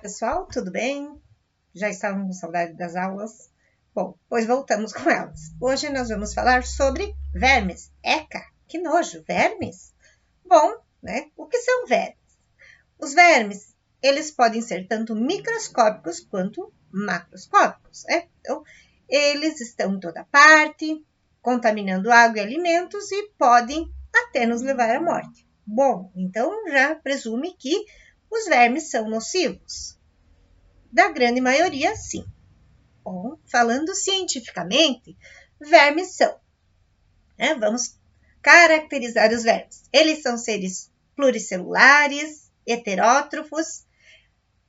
Pessoal, tudo bem? Já estavam com saudade das aulas? Bom, pois voltamos com elas. Hoje nós vamos falar sobre vermes. Eca, que nojo, vermes? Bom, né? O que são vermes? Os vermes, eles podem ser tanto microscópicos quanto macroscópicos, né? Então, eles estão em toda parte, contaminando água e alimentos e podem até nos levar à morte. Bom, então já presume que os vermes são nocivos. Da grande maioria, sim. Bom, falando cientificamente, vermes são, né? Vamos caracterizar os vermes. Eles são seres pluricelulares, heterótrofos,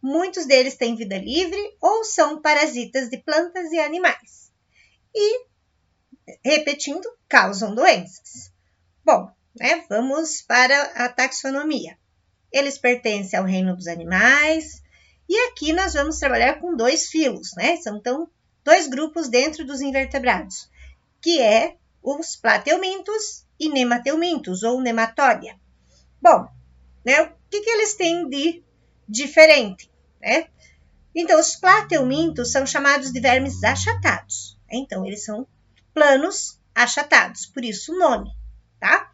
muitos deles têm vida livre ou são parasitas de plantas e animais. E, repetindo, causam doenças. Bom, né? Vamos para a taxonomia. Eles pertencem ao reino dos animais, e aqui nós vamos trabalhar com dois filos, né? São então dois grupos dentro dos invertebrados, que é os plateumintos e nemateumintos, ou nematódia. Bom, né? O que eles têm de diferente, né? Então, os plateumintos são chamados de vermes achatados. Então, eles são planos achatados, por isso o nome, tá?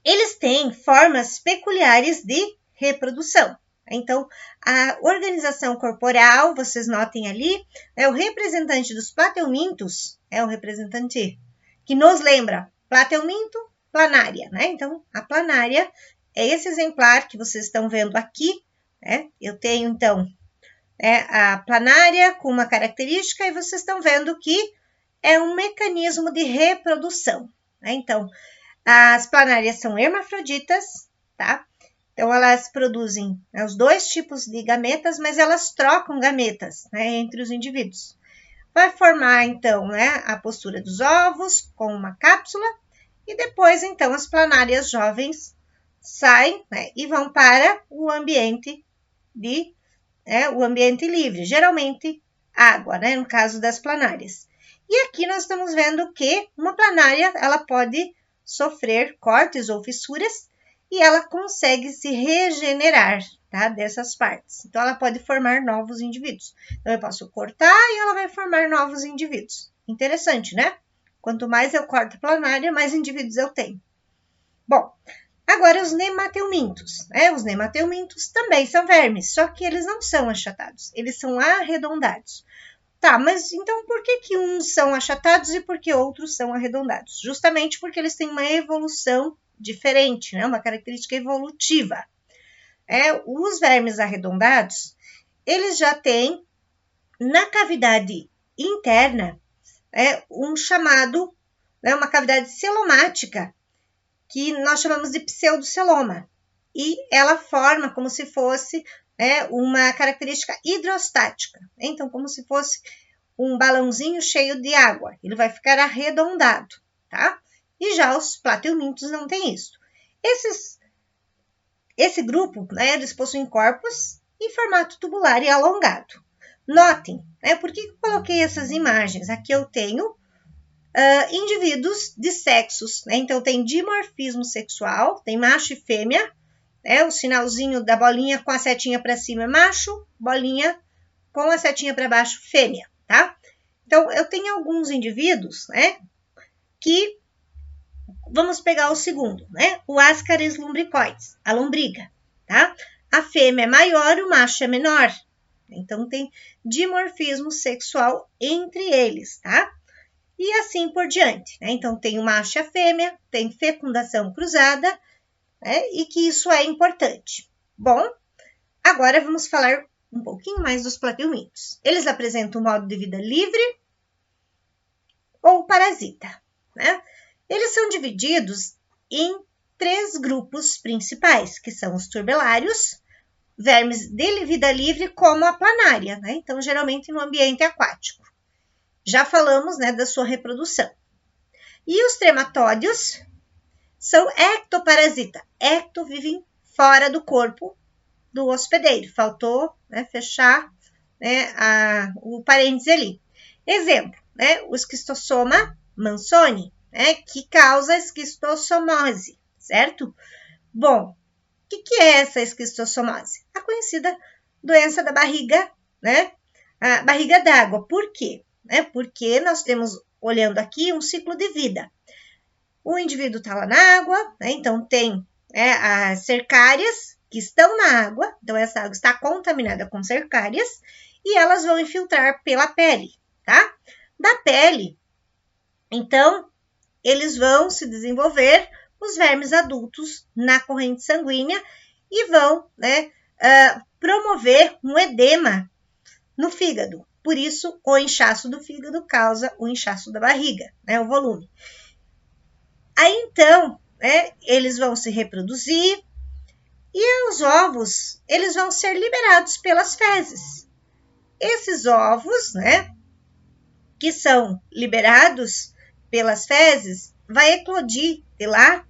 Eles têm formas peculiares de reprodução. Então, a organização corporal, vocês notem ali, é o representante dos plateumintos, é o representante que nos lembra plateuminto, planária, né? Então, a planária é esse exemplar que vocês estão vendo aqui, né? Eu tenho, então, a planária com uma característica e vocês estão vendo que é um mecanismo de reprodução, né? Então, as planárias são hermafroditas, tá? Então, elas produzem, né, os dois tipos de gametas, mas elas trocam gametas, né, entre os indivíduos. Vai formar, então, né, a postura dos ovos com uma cápsula e depois, então, as planárias jovens saem, né, e vão para o ambiente o ambiente livre, geralmente água, né, no caso das planárias. E aqui nós estamos vendo que uma planária, ela pode sofrer cortes ou fissuras e ela consegue se regenerar, tá, dessas partes. Então, ela pode formar novos indivíduos. Então, eu posso cortar e ela vai formar novos indivíduos. Interessante, né? Quanto mais eu corto a planária, mais indivíduos eu tenho. Bom, agora os nemateumintos, né? Os nemateumintos também são vermes, só que eles não são achatados, eles são arredondados. Tá, mas então por que uns são achatados e por que outros são arredondados? Justamente porque eles têm uma evolução diferente, né? Uma característica evolutiva. Os vermes arredondados, eles já têm na cavidade interna um chamado, uma cavidade celomática, que nós chamamos de pseudoceloma. E ela forma como se fosse uma característica hidrostática. Então, como se fosse um balãozinho cheio de água. Ele vai ficar arredondado, tá? E já os plateumintos não tem isso. Esse grupo, né, eles possuem corpos em formato tubular e alongado. Notem, por que eu coloquei essas imagens? Aqui eu tenho indivíduos de sexos, né? Então tem dimorfismo sexual, tem macho e fêmea, o sinalzinho da bolinha com a setinha para cima é macho, bolinha com a setinha para baixo fêmea, tá? Então eu tenho alguns indivíduos, que vamos pegar o segundo, o Ascaris lumbricoides, a lombriga, tá? A fêmea é maior, o macho é menor. Então tem dimorfismo sexual entre eles, tá? E assim por diante, né? Então tem o macho e a fêmea, tem fecundação cruzada, e que isso é importante. Bom, agora vamos falar um pouquinho mais dos plateumintos. Eles apresentam um modo de vida livre ou parasita, né? Eles são divididos em 3 grupos principais, que são os turbelários, vermes de vida livre, como a planária, né? Então, geralmente no ambiente aquático. Já falamos, da sua reprodução. E os trematódios são ectoparasita. Ecto vivem fora do corpo do hospedeiro. Faltou fechar o parênteses ali. Exemplo, o esquistossoma mansoni, que causa esquistossomose, certo? Bom, que é essa esquistossomose? A conhecida doença da barriga, né? A barriga d'água. Por quê? Porque nós temos, olhando aqui, um ciclo de vida. O indivíduo está lá na água, né? Então tem as cercárias que estão na água, então essa água está contaminada com cercárias e elas vão infiltrar pela pele, tá? Da pele, então, eles vão se desenvolver os vermes adultos na corrente sanguínea e vão, promover um edema no fígado. Por isso, o inchaço do fígado causa o inchaço da barriga, o volume. Aí, então, eles vão se reproduzir e os ovos, eles vão ser liberados pelas fezes. Esses ovos, que são liberados pelas fezes, vai eclodir de lá,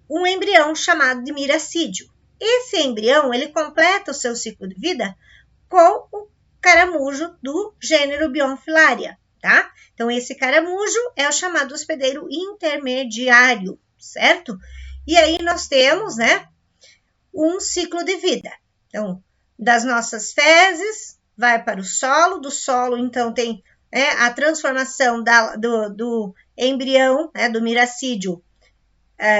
um embrião chamado de miracídio. Esse embrião, ele completa o seu ciclo de vida com o caramujo do gênero Bionfilaria, tá? Então, esse caramujo é o chamado hospedeiro intermediário, certo? E aí nós temos, um ciclo de vida. Então, das nossas fezes, vai para o solo, do solo, então, tem a transformação do embrião, do miracídio,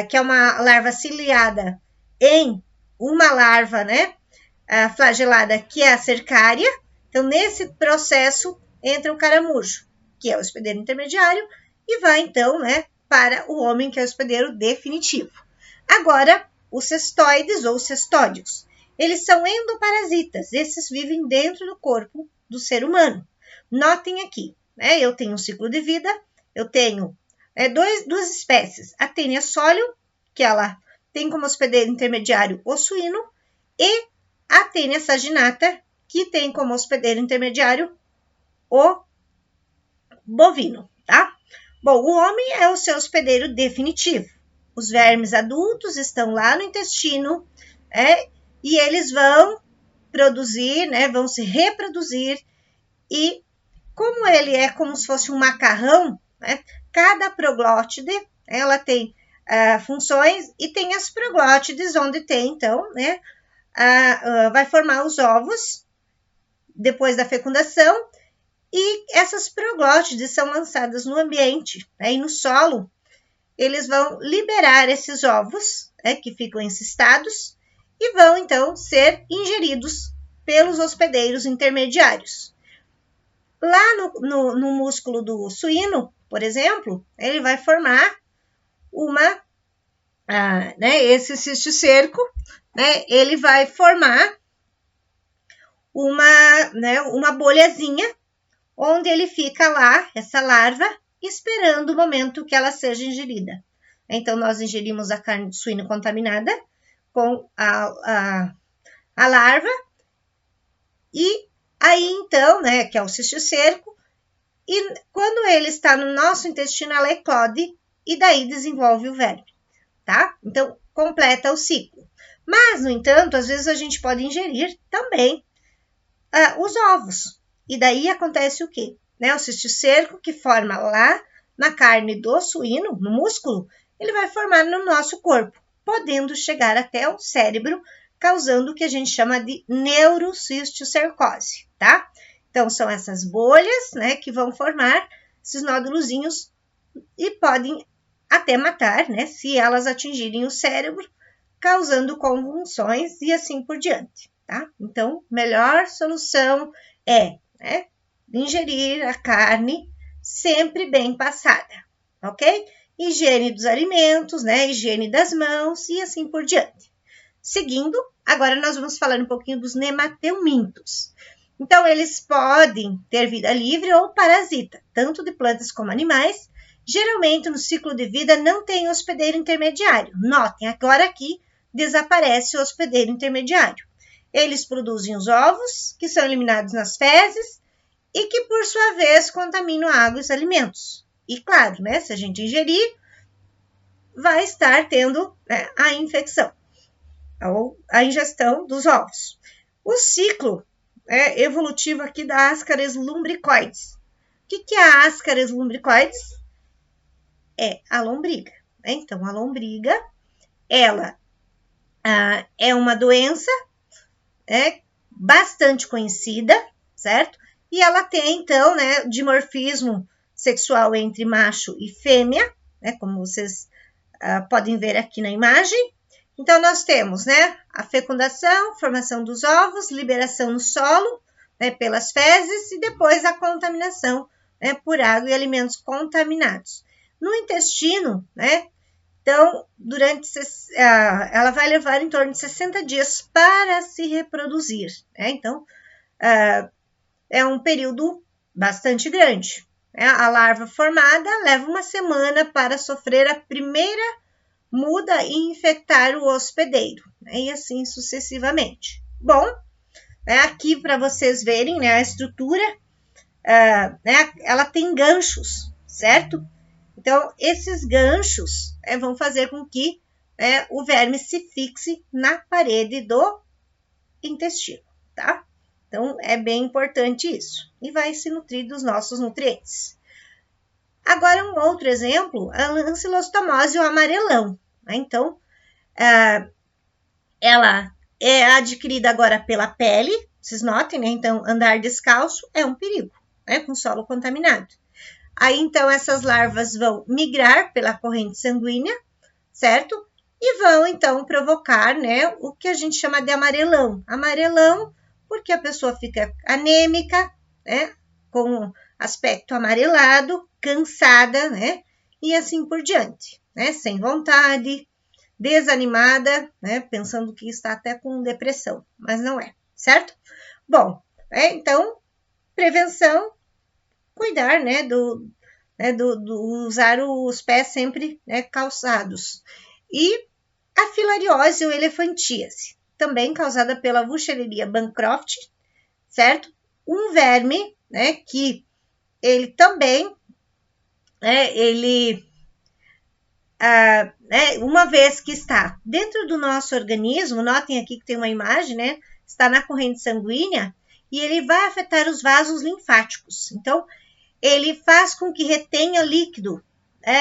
que é uma larva ciliada, em uma larva, flagelada, que é a cercária. Então, nesse processo, entra o caramujo, que é o hospedeiro intermediário, e vai, então, para o homem, que é o hospedeiro definitivo. Agora, os cestoides ou cestódios, eles são endoparasitas, esses vivem dentro do corpo do ser humano. Notem aqui, eu tenho um ciclo de vida, eu tenho duas espécies, a Taenia solium, que ela tem como hospedeiro intermediário o suíno, e a Taenia saginata, que tem como hospedeiro intermediário o bovino, tá? Bom, o homem é o seu hospedeiro definitivo. Os vermes adultos estão lá no intestino, e eles vão produzir, vão se reproduzir, e como ele é como se fosse um macarrão, cada proglótide, ela tem funções, e tem as proglótides, onde tem, então, vai formar os ovos, depois da fecundação, e essas proglótides são lançadas no ambiente, e no solo, eles vão liberar esses ovos, que ficam encistados, e vão, então, ser ingeridos pelos hospedeiros intermediários. Lá no músculo do suíno, por exemplo, ele vai formar esse cisticerco, ele vai formar uma bolhazinha, onde ele fica lá, essa larva, esperando o momento que ela seja ingerida. Então, nós ingerimos a carne de suíno contaminada com a larva, e aí, então, que é o cisticerco, e quando ele está no nosso intestino, ela eclode, e daí desenvolve o verme, tá? Então, completa o ciclo. Mas, no entanto, às vezes a gente pode ingerir também os ovos, e daí acontece o quê? O cisticerco, que forma lá na carne do suíno, no músculo, ele vai formar no nosso corpo, podendo chegar até o cérebro, causando o que a gente chama de neurocisticercose, tá? Então, são essas bolhas, que vão formar esses nódulozinhos e podem até matar, se elas atingirem o cérebro, causando convulsões e assim por diante, tá? Então, melhor solução é, ingerir a carne sempre bem passada, ok? Higiene dos alimentos, higiene das mãos e assim por diante. Seguindo, agora nós vamos falar um pouquinho dos nemateumintos. Então, eles podem ter vida livre ou parasita, tanto de plantas como animais. Geralmente, no ciclo de vida, não tem hospedeiro intermediário. Notem, agora aqui desaparece o hospedeiro intermediário. Eles produzem os ovos, que são eliminados nas fezes, e que, por sua vez, contaminam a água e os alimentos. E, claro, se a gente ingerir, vai estar tendo a infecção, ou a ingestão dos ovos. O ciclo evolutivo aqui da Ascaris lumbricoides. O que é a Ascaris lumbricoides? É a lombriga. Então, a lombriga, ela é uma doença bastante conhecida, certo? E ela tem, então, né, dimorfismo sexual entre macho e fêmea, né, como vocês podem ver aqui na imagem. Então, nós temos, né, a fecundação, formação dos ovos, liberação no solo, né, pelas fezes e depois a contaminação, né, por água e alimentos contaminados. No intestino, né, então, ela vai levar em torno de 60 dias para se reproduzir, né? Então, é um período bastante grande. Né? A larva formada leva uma semana para sofrer a primeira muda e infectar o hospedeiro, né? E assim sucessivamente. Bom, né, aqui para vocês verem, né, a estrutura, né, ela tem ganchos, certo? Então, esses ganchos vão fazer com que o verme se fixe na parede do intestino, tá? Então, é bem importante isso. E vai se nutrir dos nossos nutrientes. Agora, um outro exemplo, a ancilostomose, o amarelão. Né? Então, ela é adquirida agora pela pele, vocês notem, né? Então, andar descalço é um perigo, né? Com solo contaminado. Aí, então, essas larvas vão migrar pela corrente sanguínea, certo? E vão, então, provocar, né, o que a gente chama de amarelão. Amarelão, porque a pessoa fica anêmica, né, com aspecto amarelado, cansada, né, e assim por diante, né, sem vontade, desanimada, né, pensando que está até com depressão, mas não é, certo? Bom, então, prevenção, cuidar, né, do usar os pés sempre, né, calçados. E a filariose ou elefantíase, também causada pela Wuchereria bancroft, certo? Um verme, né, que ele também, uma vez que está dentro do nosso organismo, notem aqui que tem uma imagem, né, está na corrente sanguínea, e ele vai afetar os vasos linfáticos. Então, ele faz com que retenha líquido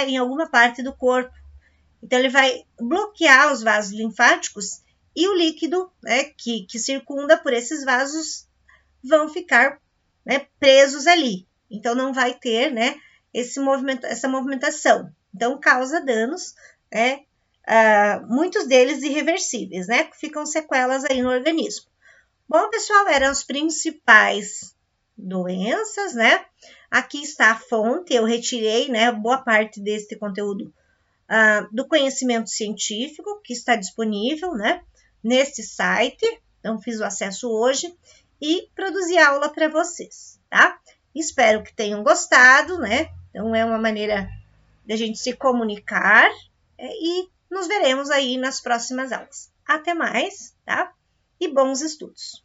em alguma parte do corpo. Então, ele vai bloquear os vasos linfáticos e o líquido, né, que circunda por esses vasos vão ficar, né, presos ali. Então, não vai ter, né, essa movimentação. Então, causa danos, né, muitos deles irreversíveis, né, que ficam sequelas aí no organismo. Bom, pessoal, eram as principais doenças, né? Aqui está a fonte, eu retirei, né, boa parte deste conteúdo do conhecimento científico que está disponível, né, neste site. Então, fiz o acesso hoje e produzi aula para vocês, tá? Espero que tenham gostado, né? Então, é uma maneira de a gente se comunicar e nos veremos aí nas próximas aulas. Até mais, tá? E bons estudos!